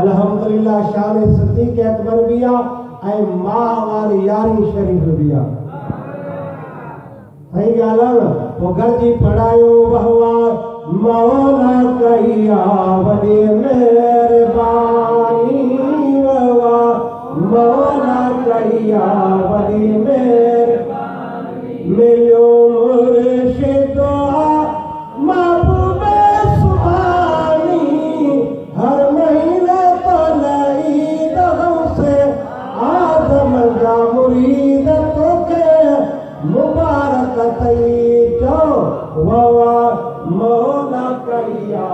अल्हम्दुलिल्लाह शान सिद्दीक़ अकबर बिया ऐं मां वारी यारी शरीफ बिया सही ॻाल्हि आहे न पोइ गॾिजी पढ़ायो वहवा मौला कया वॾी महिरबानी वहवा मौला कया वॾी महिरबानी मिलियो मुर्शिद महबूबे सुभानी हर महीने तो ईद से आदम जा मुरीद तोखे मुबारक थई चओ ववा मौला कया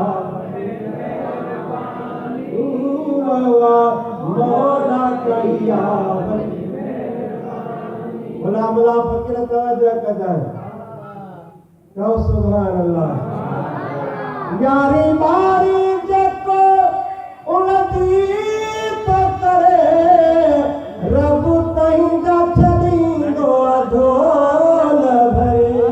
ववा मौला कया भला भला फ़कीर तवज्जो कजनि चओ सुभान अल्लाह यारी बारी जेको उलटी तो करे रब तई जा छॾींदो अधोल भरे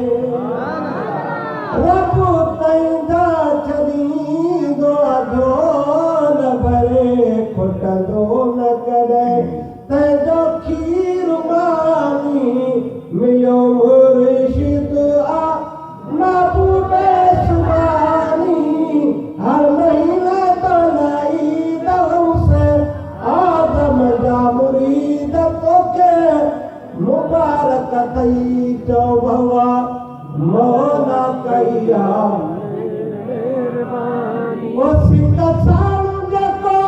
रब तई जा छॾींदो अधोल भरे खुटंदो न करे तंहिंजो खीर मानी मिलियो मुर्शिद महबूबे सुभानी हर महीने तो ईद से आदम जा मुरीद तोखे मुबारक थई चओ भवा मौला कया ओ सिक साणु जेको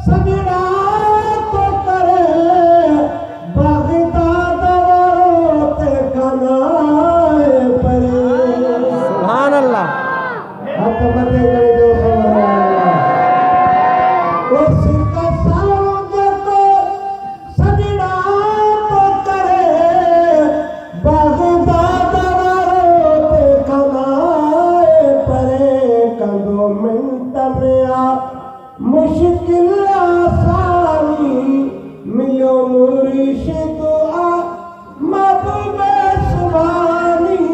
सजड़ा तो करे बाग़दाद वारो ते कनाए परे सुभान अल्लाह हथ मथे करे जो सुभान अल्लाह ओ सिक साणु जेको सजड़ा तो करे बाग़दाद वारो ते कनाए परे कंदो मिंट में आ मुश्किल आसानी मिलियो मुर्शिद महबूबे सुभानी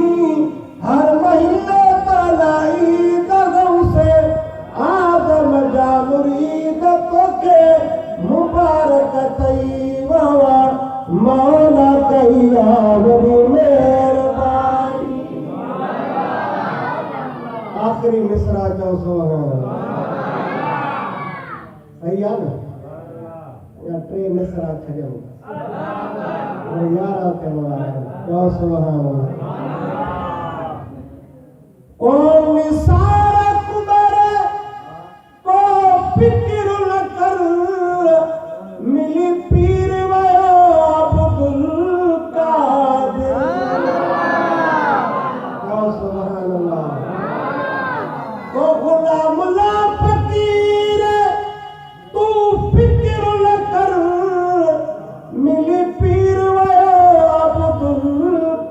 हर महीने तलाई दगम से आदम जा मुरीद तोखे मुबारक थई ववा मौला कया वॾी महिरबानी आखिरी मिसरा चओ सुभान अल्लाह सही आहे न या टे मिसरा छॾियो यारहं थियण वारा चओ सुभान अल्लाह ओ निसार कुबर को फिक्र न कर मिली पीर वयो अब्दुल कादिर चओ सुभान अल्लाह ओ गुलाम ला फकीर तू फिक्र न कर मिली पीर वयो अब्दुल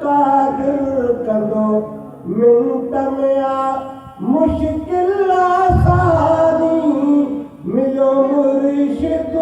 कादिर कंदो मिंट में आ मुश्किल आसानी मिलियो मुर्शिद